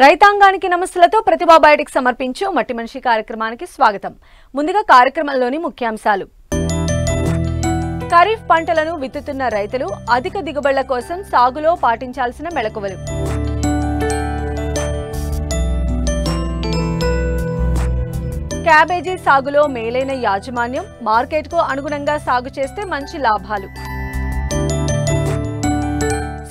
రైతాంగానికి నమస్సులతో ప్రతిభా బయోటిక్ సమర్పించు మట్టి మనిషి కార్యక్రమానికి స్వాగతం. ముందుగా కార్యక్రమంలోని ముఖ్యాంశాలు. ఖరీఫ్ పంటలను విత్తుతున్న రైతులు అధిక దిగుబడుల కోసం సాగులో పాటించాల్సిన మెళకువలు. క్యాబేజీ సాగులో మేలైన యాజమాన్యం, మార్కెట్కు అనుగుణంగా సాగు చేస్తే మంచి లాభాలు.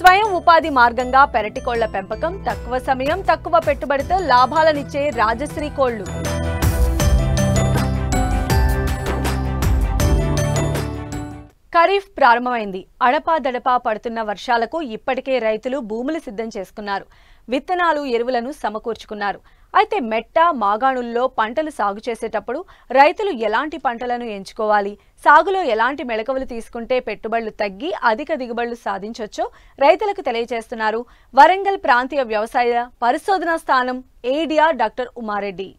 స్వయం ఉపాధి మార్గంగా పెరటి కోళ్ల పెంపకం, తక్కువ సమయం తక్కువ పెట్టుబడితో లాభాలనిచ్చే రాజశ్రీ కోళ్లు. ఖరీఫ్ ప్రారంభమైంది. అడపాదడపా పడుతున్న వర్షాలకు ఇప్పటికే రైతులు భూములు సిద్ధం చేసుకున్నారు. విత్తనాలు, ఎరువులను సమకూర్చుకున్నారు. అయితే మెట్ట, మాగాణుల్లో పంటలు సాగు చేసేటప్పుడు రైతులు ఎలాంటి పంటలను ఎంచుకోవాలి, సాగులో ఎలాంటి మెళకువలు తీసుకుంటే పెట్టుబడులు తగ్గి అధిక దిగుబడులు సాధించొచ్చో రైతులకు తెలియజేస్తున్నారు వరంగల్ ప్రాంతీయ వ్యవసాయ పరిశోధనా స్థానం ఏడిఆర్ డాక్టర్ ఉమారెడ్డి.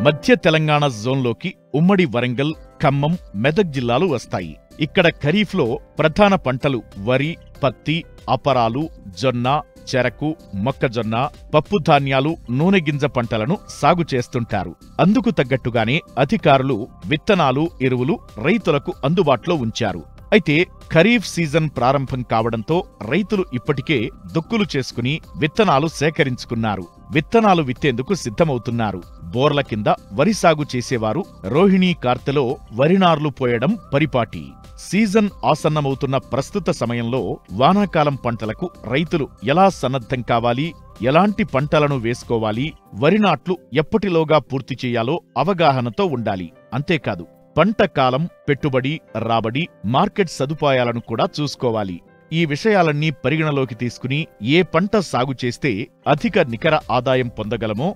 మధ్య తెలంగాణ జోన్లోకి ఉమ్మడి వరంగల్, ఖమ్మం, మెదక్ జిల్లాలు వస్తాయి. ఇక్కడ ఖరీఫ్లో ప్రధాన పంటలు వరి, పత్తి, అపరాలు, జొన్న, చెరకు, మొక్కజొన్న, పప్పు ధాన్యాలు, నూనె గింజ పంటలను సాగు చేస్తుంటారు. అందుకు తగ్గట్టుగానే అధికారులు విత్తనాలు, ఎరువులు రైతులకు అందుబాటులో ఉంచారు. అయితే ఖరీఫ్ సీజన్ ప్రారంభం కావడంతో రైతులు ఇప్పటికే దుక్కులు చేసుకుని విత్తనాలు సేకరించుకున్నారు. విత్తనాలు విత్తేందుకు సిద్ధమవుతున్నారు. బోర్ల కింద వరి సాగు చేసేవారు రోహిణీ కార్తెలో వరినార్లు పోయడం పరిపాటి. సీజన్ ఆసన్నమవుతున్న ప్రస్తుత సమయంలో వానాకాలం పంటలకు రైతులు ఎలా సన్నద్ధం కావాలి, ఎలాంటి పంటలను వేసుకోవాలి, వరి నాట్లు ఎప్పటిలోగా పూర్తి చేయాలో అవగాహనతో ఉండాలి. అంతేకాదు పంట కాలం, పెట్టుబడి, రాబడి, మార్కెట్ సదుపాయాలను కూడా చూసుకోవాలి. ఈ విషయాలన్నీ పరిగణలోకి తీసుకుని ఏ పంట సాగు చేస్తే అధిక నికర ఆదాయం పొందగలమో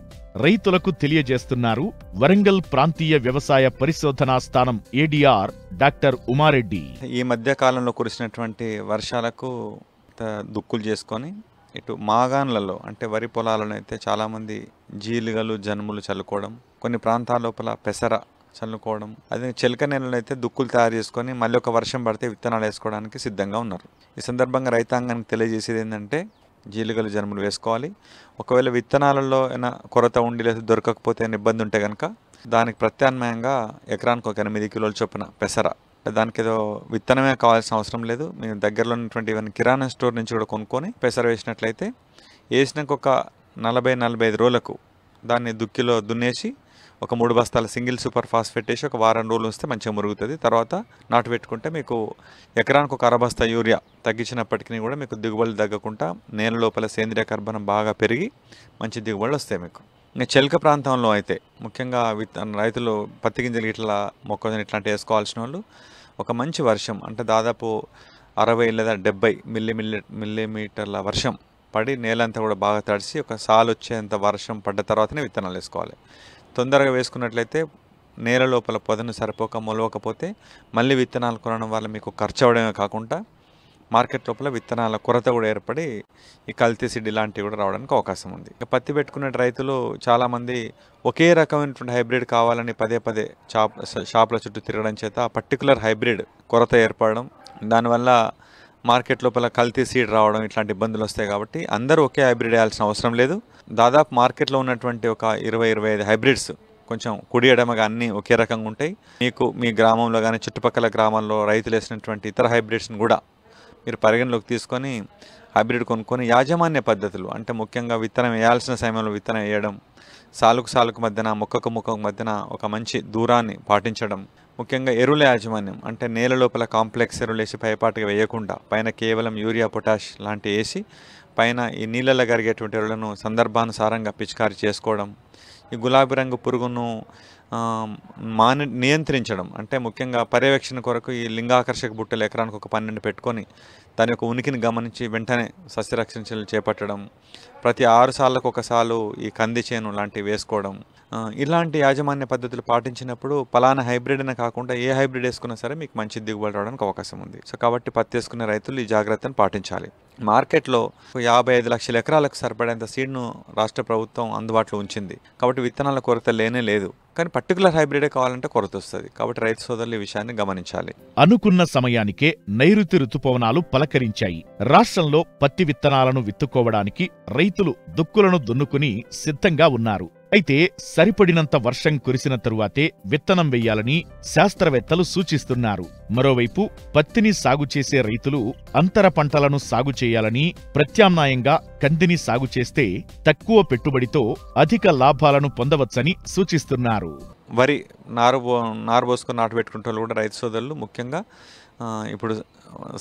రైతులకు తెలియజేస్తున్నారు వరంగల్ ప్రాంతీయ వ్యవసాయ పరిశోధనా స్థానం ఏడిఆర్ డాక్టర్ ఉమారెడ్డి. ఈ మధ్య కాలంలో కురిసినటువంటి వర్షాలకు దుక్కులు చేసుకొని ఇటు మాగాన్లలో అంటే వరి పొలాలను అయితే చాలామంది జీలుగలు, జనుములు చల్లుకోవడం, కొన్ని ప్రాంతాల లోపల పెసర చల్లుకోవడం, అదే చిలక నేలలో అయితే దుక్కులు తయారు చేసుకొని మళ్ళీ ఒక వర్షం పడితే విత్తనాలు వేసుకోవడానికి సిద్ధంగా ఉన్నారు. ఈ సందర్భంగా రైతాంగానికి తెలియజేసేది ఏంటంటే జీలుగలు, జనుములు వేసుకోవాలి. ఒకవేళ విత్తనాలలో ఏమైనా కొరత ఉండి లేదా దొరకకపోతే ఇబ్బంది ఉంటే కనుక దానికి ప్రత్యామ్నాయంగా ఎకరానికి ఒక 8 కిలోల చొప్పున పెసర, దానికి ఏదో విత్తనమే కావాల్సిన అవసరం లేదు. మీ దగ్గరలో ఉన్నటువంటి ఈవెన్ కిరాణా స్టోర్ నుంచి కూడా కొనుక్కొని పెసర వేసినట్లయితే వేసినాక ఒక 40-45 రోజులకు దాన్ని దుక్కిలో దున్నేసి ఒక 3 బస్తాల సింగిల్ సూపర్ ఫాస్ఫేట్ వేసి ఒక వారం రోజులు వస్తే మంచిగా మురుగుతుంది. తర్వాత నాటు పెట్టుకుంటే మీకు ఎకరానికి ఒక 1/2 బస్తా యూరియా తగ్గించినప్పటికీ కూడా మీకు దిగుబడులు తగ్గకుండా నేల లోపల సేంద్రియ కర్బనం బాగా పెరిగి మంచి దిగుబడులు వస్తాయి మీకు. ఇంకా చెలక ప్రాంతంలో అయితే ముఖ్యంగా రైతులు పత్తి గింజలు ఇట్లా, మొక్కజొన్న ఇట్లాంటి వేసుకోవాల్సిన వాళ్ళు ఒక మంచి వర్షం అంటే దాదాపు 60 లేదా 70 మిల్లీమీటర్ల వర్షం పడి నేలంతా కూడా బాగా తడిసి ఒక సాలు వచ్చేంత వర్షం పడ్డ తర్వాతనే విత్తనాలు వేసుకోవాలి. తొందరగా వేసుకున్నట్లయితే నేల లోపల పొదను సరిపోక మొలవకపోతే మళ్ళీ విత్తనాలు కొనడం వల్ల మీకు ఖర్చు అవడమే కాకుండా మార్కెట్ లోపల విత్తనాల కొరత కూడా ఏర్పడి ఈ కల్తీ సీడ్ ఇలాంటివి కూడా రావడానికి అవకాశం ఉంది. పత్తి పెట్టుకునే రైతులు చాలామంది ఒకే రకమైనటువంటి హైబ్రిడ్ కావాలని పదే షాపుల చుట్టూ తిరగడం చేత ఆ పర్టికులర్ హైబ్రిడ్ కొరత ఏర్పడడం, దానివల్ల మార్కెట్ లోపల కల్తీ సీడ్ రావడం ఇట్లాంటి ఇబ్బందులు వస్తాయి. కాబట్టి అందరూ ఒకే హైబ్రిడ్ వేయాల్సిన అవసరం లేదు. దాదాపు మార్కెట్లో ఉన్నటువంటి ఒక 20-25 హైబ్రిడ్స్ కొంచెం కుడి ఎడమగా అన్నీ ఒకే రకంగా ఉంటాయి. మీకు మీ గ్రామంలో కానీ చుట్టుపక్కల గ్రామాల్లో రైతులు వేసినటువంటి ఇతర హైబ్రిడ్స్ని కూడా మీరు పరిగణలోకి తీసుకొని హైబ్రిడ్ కొనుక్కొని యాజమాన్య పద్ధతులు అంటే ముఖ్యంగా విత్తనం వేయాల్సిన సమయంలో విత్తనం వేయడం, సాలుకు మధ్యన మొక్కకు మధ్యన ఒక మంచి దూరాన్ని పాటించడం, ముఖ్యంగా ఎరువుల యాజమాన్యం అంటే నేల లోపల కాంప్లెక్స్ ఎరువులు వేసి పైపాటుగా వేయకుండా పైన కేవలం యూరియా, పొటాష్ లాంటివి వేసి పైన ఈ నీళ్ళలో కరిగేటువంటి ఎరువులను సందర్భానుసారంగా పిచికారీ చేసుకోవడం, ఈ గులాబీ రంగు పురుగును నియంత్రించడం అంటే ముఖ్యంగా పర్యవేక్షణ కొరకు ఈ లింగాకర్షక బుట్టలు ఎకరానికి ఒక 12 పెట్టుకొని దాని యొక్క ఉనికిని గమనించి వెంటనే సస్యరక్షణ చర్యలు చేపట్టడం, ప్రతి 6 సార్లకు ఒకసారి ఈ కంది చేను లాంటివి వేసుకోవడం, ఇలాంటి యాజమాన్య పద్ధతులు పాటించినప్పుడు పలానా హైబ్రిడ్ అనే కాకుండా ఏ హైబ్రిడ్ వేసుకున్నా సరే మీకు మంచి దిగుబడి రావడానికి అవకాశం ఉంది. సో కాబట్టి పత్తి వేసుకునే రైతులు ఈ జాగ్రత్తను పాటించాలి. మార్కెట్లో 55 లక్షల ఎకరాలకు సరిపడేంత సీడ్ను రాష్ట్ర ప్రభుత్వం అందుబాటులో ఉంచింది. కాబట్టి విత్తనాల కొరత లేనే లేదు. కానీ పర్టికులర్ హైబ్రిడే కావాలంటే కొరత వస్తుంది. కాబట్టి రైతు సోదరులు ఈ విషయాన్ని గమనించాలి. అనుకున్న సమయానికే నైరుతి రుతుపవనాలు పలకరించాయి. రాష్ట్రంలో పత్తి విత్తనాలను విత్తుకోవడానికి రైతులు దుక్కులను దున్నుకుని సిద్ధంగా ఉన్నారు. అయితే సరిపడినంత వర్షం కురిసిన తరువాతే విత్తనం వెయ్యాలని శాస్త్రవేత్తలు సూచిస్తున్నారు. మరోవైపు పత్తిని సాగు చేసే రైతులు అంతర పంటలను సాగు చేయాలని, ప్రత్యామ్నాయంగా కందిని సాగు చేస్తే తక్కువ పెట్టుబడితో అధిక లాభాలను పొందవచ్చని సూచిస్తున్నారు. వరి నారుబోసుకొని నాటు పెట్టుకుంటే కూడా రైతు సోదరులు ముఖ్యంగా ఇప్పుడు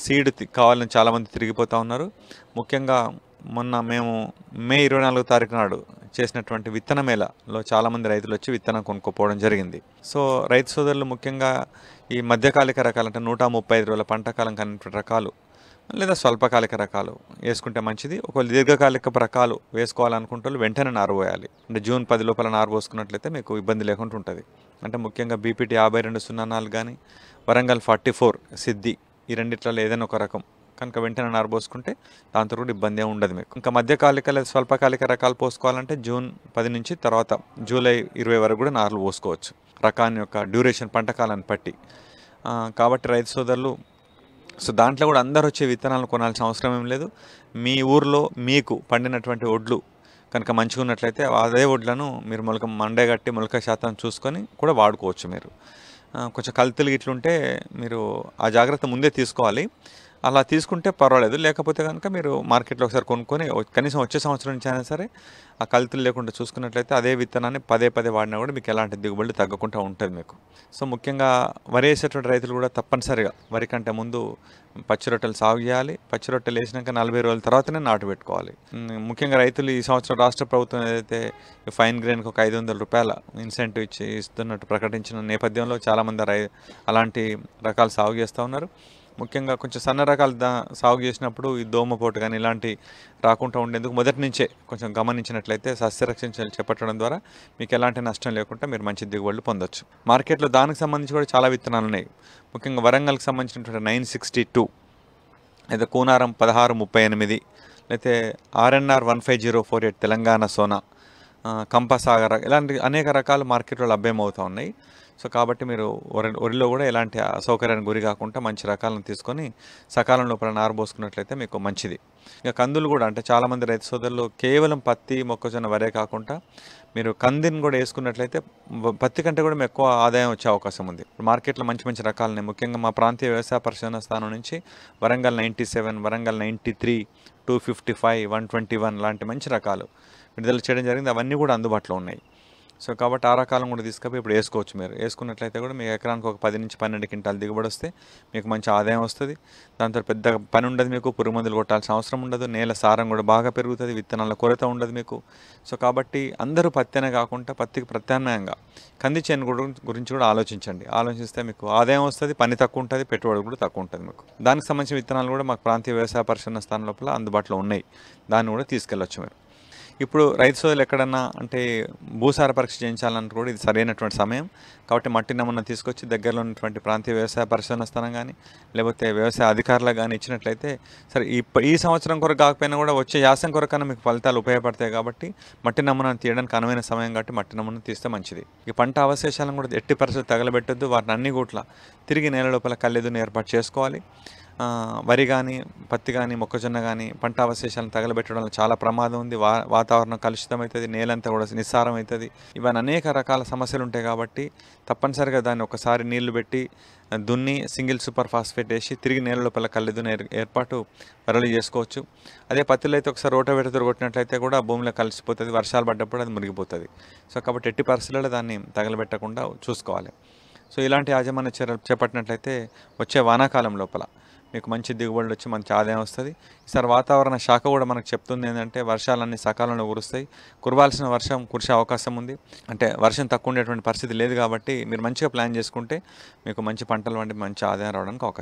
సీడ్ కావాలని చాలామంది తిరిగిపోతూ ఉన్నారు. ముఖ్యంగా మొన్న మేము మే 24వ తారీఖు నాడు చేసినటువంటి విత్తన మేళలో చాలామంది రైతులు వచ్చి విత్తనం కొనుక్కోపోవడం జరిగింది. సో రైతు సోదరులు ముఖ్యంగా ఈ మధ్యకాలిక రకాలు అంటే 135 రోజుల పంటకాలం కలిగిన రకాలు లేదా స్వల్పకాలిక రకాలు వేసుకుంటే మంచిది. ఒకవేళ దీర్ఘకాలిక రకాలు వేసుకోవాలనుకుంటే వెంటనే నారుపోయాలి. అంటే జూన్ 10 లోపల నారు పోసుకున్నట్లయితే మీకు ఇబ్బంది లేకుండా ఉంటుంది. అంటే ముఖ్యంగా బీపీటీ 5204 కానీ వరంగల్ 44 సిద్ధి ఈ రెండిట్లలో ఏదైనా ఒక రకం కనుక వెంటనే నారు పోసుకుంటే దాంతో కూడా ఇబ్బంది ఉండదు మీకు. ఇంకా మధ్యకాలిక లేదా స్వల్పకాలిక రకాలు పోసుకోవాలంటే జూన్ 10 నుంచి తర్వాత జూలై 20 వరకు కూడా నారులు పోసుకోవచ్చు, రకాన్ని యొక్క డ్యూరేషన్ పంటకాలాన్ని బట్టి. కాబట్టి రైతు సోదరులు సో దాంట్లో కూడా అందరూ వచ్చే విత్తనాలను కొనాల్సిన అవసరం ఏం లేదు. మీ ఊర్లో మీకు పండినటువంటి ఒడ్లు కనుక మంచిగా ఉన్నట్లయితే అదే ఒడ్లను మీరు మండగట్టి మొలక శాతం చూసుకొని కూడా వాడుకోవచ్చు. మీరు కొంచెం కల్తీలు ఇట్లుంటే మీరు ఆ జాగ్రత్త ముందే తీసుకోవాలి. అలా తీసుకుంటే పర్వాలేదు. లేకపోతే కనుక మీరు మార్కెట్లో ఒకసారి కొనుక్కొని కనీసం వచ్చే సంవత్సరం నుంచి అయినా సరే ఆ కల్తీలు లేకుండా చూసుకున్నట్లయితే అదే విత్తనాన్ని పదే వాడినా కూడా మీకు ఎలాంటి దిగుబడి తగ్గకుండా ఉంటుంది మీకు. సో ముఖ్యంగా వరి వేసేటువంటి రైతులు కూడా తప్పనిసరిగా వరి కంటే ముందు పచ్చి రొట్టెలు సాగు చేయాలి. పచ్చి రొట్టెలు వేసినాక 40 రోజుల తర్వాతనే నాటు పెట్టుకోవాలి. ముఖ్యంగా రైతులు ఈ సంవత్సరం రాష్ట్ర ప్రభుత్వం ఏదైతే ఫైన్ గ్రెయిన్కి ఒక 500 రూపాయల ఇన్సెంటివ్ ఇస్తున్నట్టు ప్రకటించిన నేపథ్యంలో చాలామంది అలాంటి రకాలు సాగు చేస్తూ ఉన్నారు. ముఖ్యంగా కొంచెం సన్న రకాలు సాగు చేసినప్పుడు ఈ దోమపోటు కానీ ఇలాంటి రాకుండా ఉండేందుకు మొదటి నుంచే కొంచెం గమనించినట్లయితే సస్యరక్షణ చేపట్టడం ద్వారా మీకు ఎలాంటి నష్టం లేకుండా మీరు మంచి దిగుబడులు పొందొచ్చు. మార్కెట్లో దానికి సంబంధించి కూడా చాలా విత్తనాలు ఉన్నాయి. ముఖ్యంగా వరంగల్కి సంబంధించినటువంటి 962, అయితే కూనారం 1638, అయితే RNR 15048 తెలంగాణ సోనా, కంపసాగర్ ఇలాంటి అనేక రకాలు మార్కెట్లో లభ్యమవుతూ ఉన్నాయి. సో కాబట్టి మీరు వరిలో కూడా ఎలాంటి అసౌకర్యానికి గురి కాకుండా మంచి రకాలను తీసుకొని సకాలం లోపల నారు పోసుకున్నట్లయితే మీకు మంచిది. ఇక కందులు కూడా అంటే చాలామంది రైతు సోదరులు కేవలం పత్తి మొక్కజొన్న వరే కాకుండా మీరు కందిని కూడా వేసుకున్నట్లయితే పత్తి కంటే కూడా ఎక్కువ ఆదాయం వచ్చే అవకాశం ఉంది. మార్కెట్లో మంచి రకాలని ముఖ్యంగా మా ప్రాంతీయ వ్యవసాయ పరిశోధన స్థానం నుంచి వరంగల్ 97, వరంగల్ 93, 255, 121 లాంటి మంచి రకాలు విడుదల చేయడం జరిగింది. అవన్నీ కూడా అందుబాటులో ఉన్నాయి. సో కాబట్టి ఆ రకాలను కూడా తీసుకపోయి ఇప్పుడు వేసుకోవచ్చు. మీరు వేసుకున్నట్లయితే కూడా మీకు ఎకరానికి ఒక 10 నుంచి 12 క్వింటాలు దిగుబడి వస్తే మీకు మంచి ఆదాయం వస్తుంది. దాంతో పెద్ద పని ఉండదు, మీకు పురుగు మందులు కొట్టాల్సిన అవసరం ఉండదు, నేల సారం కూడా బాగా పెరుగుతుంది, విత్తనాల కొరత ఉండదు మీకు. సో కాబట్టి అందరూ పత్తినే కాకుండా పత్తికి ప్రత్యామ్నాయంగా కంది చేను గురించి కూడా ఆలోచించండి. ఆలోచిస్తే మీకు ఆదాయం వస్తుంది, పని తక్కువ ఉంటుంది, పెట్టుబడి కూడా తక్కువ ఉంటుంది మీకు. దానికి సంబంధించిన విత్తనాలు కూడా మాకు ప్రాంతీయ వ్యవసాయ పరిశోధన స్థానం లోపల అందుబాటులో ఉన్నాయి. దాన్ని కూడా తీసుకెళ్ళొచ్చు మీరు. ఇప్పుడు రైతు సోదరులు ఎక్కడన్నా అంటే భూసార పరీక్ష చేయించాలంటే కూడా ఇది సరైనటువంటి సమయం. కాబట్టి మట్టి నమూనా తీసుకొచ్చి దగ్గరలో ఉన్నటువంటి ప్రాంతీయ వ్యవసాయ పరిశోధన స్థానం కానీ లేకపోతే వ్యవసాయ అధికారులకు కానీ ఇచ్చినట్లయితే సరే ఈ సంవత్సరం కొరకు కాకపోయినా కూడా వచ్చే యాసం కొరకన్నా మీకు ఫలితాలు ఉపయోగపడతాయి. కాబట్టి మట్టి నమూనాను తీయడానికి అనువైన సమయం కాబట్టి మట్టి నమూనా తీస్తే మంచిది. ఈ పంట అవశేషాలను కూడా ఎట్టి పరిస్థితులు తగలబెట్టద్దు. వాటిని అన్ని కూడా తిరిగి నేల లోపల కల్లెదుని ఏర్పాటు చేసుకోవాలి. వరి కానీ పత్తి కానీ మొక్కజొన్న కానీ పంట అవశేషాలను తగలబెట్టడంలో చాలా ప్రమాదం ఉంది. వాతావరణం కలుషితం అవుతుంది, నేలంతా కూడా నిస్సారం అవుతుంది. ఇవన్నీ అనేక రకాల సమస్యలు ఉంటాయి. కాబట్టి తప్పనిసరిగా దాన్ని ఒకసారి నీళ్లు పెట్టి దున్ని సింగిల్ సూపర్ ఫాస్ఫేట్ వేసి తిరిగి నేల లోపల కల్లెదుని ఏర్పాటు వరలు చేసుకోవచ్చు. అదే పత్తిలో అయితే ఒకసారి రోటోవేటర్తో కొట్టినట్లయితే కూడా భూమిలో కలిసిపోతుంది, వర్షాలు పడ్డప్పుడు అది మురిగిపోతుంది. సో కాబట్టి ఎట్టి పరిస్థితుల్లో దాన్ని తగలబెట్టకుండా చూసుకోవాలి. సో ఇలాంటి యాజమాన్య చర్యలు చేపట్టినట్లయితే వచ్చే వానాకాలం లోపల మీకు మంచి దిగుబడులు వచ్చి మంచి ఆదాయం వస్తుంది. ఈసారి వాతావరణ శాఖ కూడా మనకు చెప్తుంది ఏంటంటే వర్షాలన్నీ సకాలంలో కురుస్తాయి. కురవాల్సిన వర్షం కురిసే అవకాశం ఉంది. అంటే వర్షం తక్కువ ఉండేటువంటి పరిస్థితి లేదు. కాబట్టి మీరు మంచిగా ప్లాన్ చేసుకుంటే మీకు మంచి పంటలు వంటి మంచి ఆదాయం రావడానికి అవకాశం.